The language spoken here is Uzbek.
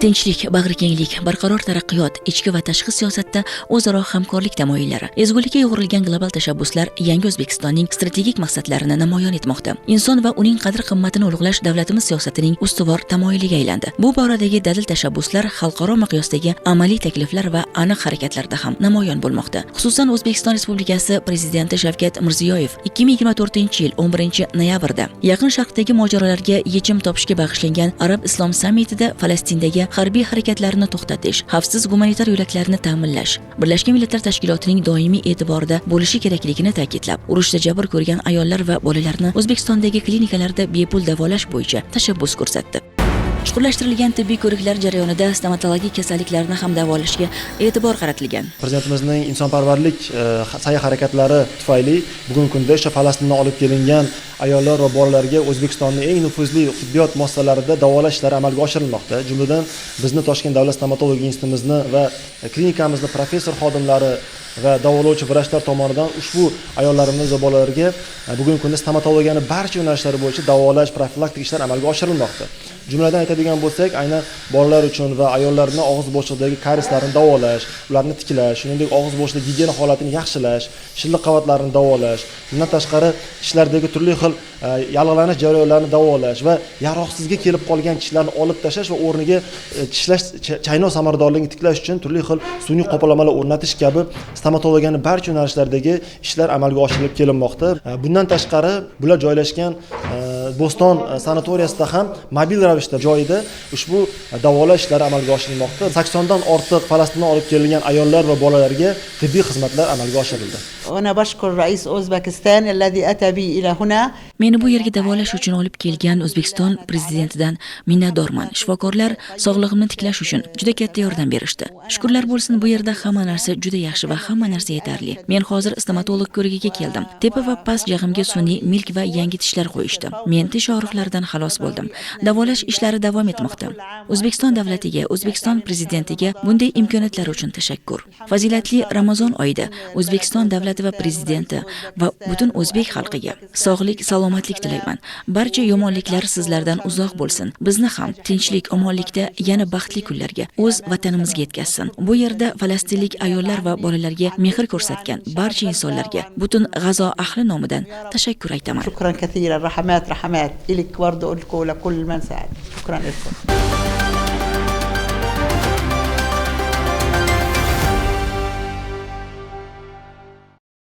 Tinchlik, bag'rikenglik, barqaror taraqqiyot, ichki va tashqi siyosatda o'zaro hamkorlik tamoyillari, ezgulikka yo'g'rilgan global tashabbuslar yangi O'zbekistonning strategik maqsadlarini namoyon etmoqda. Inson va uning qadr-qimmatini ulug'lash davlatimiz siyosatining ustuvor tamoyiliga aylandi. Bu boradagi dadil tashabbuslar xalqaro miqyosdagi amaliy takliflar va aniq harakatlarda ham namoyon bo'lmoqda. Xususan, O'zbekiston Respublikasi Prezidenti Shavkat Mirziyoyev 2024-yil 11-noyabrda Yaqin Sharqdagi mojarolarga yechim topishga bag'ishlangan Arab Islom sammitida Falastindagi harbiy harakatlarni to'xtatish, xavfsiz gumanitar yo'laklarni ta'minlash, Birlashgan Millatlar Tashkilotining doimiy e'tiborida bo'lishi kerakligini ta'kidlab, urushda jabr ko'rgan ayollar va bolalarni O'zbekistondagi klinikalarda bepul davolash bo'yicha tashabbus ko'rsatdi. Chuqurlashtirilgan tibbiy ko'riklar jarayonida stomatologik kasalliklarni ham davolashga e'tibor qaratilgan. Prezidentimizning insonparvarlik sa'y-harakatlari tufayli bugungi kunda o'sha Falastindan olib kelingan ayollar va bolalarga O'zbekistonning eng nufuzli tibbiyot muassasalarida davolash ishlari amalga oshirilmoqda. Jumladan, bizni Toshkent davlat stomatologiya institutimizni va klinikamizni professor xodimlari va davolovchi vrachlar tomonidan ushbu ayollarimiz va bolalarga bugungi kunda stomatologiyaning barcha yo'nalishlari bo'yicha davolash, profilaktik ishlar amalga oshirilmoqda. Jumladan aytadigan bo'lsak, aynan bolalar uchun va ayollarning og'iz bo'shlig'idagi karieslarni davolash, ularni tiklash, shuningdek og'iz bo'shlig'i gigiyena holatini yaxshilash, shilliq qavatlarini davolash, bundan tashqari tishlardagi turli xil yallig'lanish jarayonlarini davolash va yaroqsizga kelib qolgan tishlarni olib tashlash va o'rniga tishlash chaynoq samaradorligini tiklash uchun turli xil sun'iy qoplamalar o'rnatish kabi stomatologiyaning barcha yo'nalishlaridagi ishlar amalga oshirilib kelinmoqda. Bundan tashqari bular joylashgan Bo'ston sanatoriyasida ham mobil ravishda joyida ushbu davolash ishlari amalga oshirilmoqda. 80 dan ortiq Falastindan olib kelingan ayollar va bolalarga tibbiy xizmatlar amalga oshirildi. Meni bu yerga davolash uchun olib kelgan O'zbekiston prezidentidan minnatdorman. Shifokorlar sog'lig'imni tiklash uchun juda katta yordam berishdi. Shukrlar bo'lsin, bu yerda hamma narsa juda yaxshi va hamma narsa yetarli. Men hozir stomatolog ko'rigiga keldim. Tepa va past jag'imga sun'iy milk va yangi tishlar qo'yishdi. Men tish og'riqlaridan xalos bo'ldim. Davolash ishlari davom etmoqda. O'zbekiston davlatiga, O'zbekiston prezidentiga bunday imkoniyatlar uchun tashakkur. Fazilatli Ramazon oyida O'zbekiston davlati va prezidenti va butun o'zbek xalqiga sog'lik, salomatlik tilayman. Barcha yomonliklar sizlardan uzoq bo'lsin. Bizni ham tinchlik, omonlikda yana baxtli kunlarga, o'z vatanimizga yetkazsin. Bu yerda falastinlik ayollar va bolalarga mehr ko'rsatgan barcha insonlarga butun G'azo ahli nomidan tashakkur aytaman. Shukran katira, rahmat ilik برضه لكل من ساعد. شكرا لكم.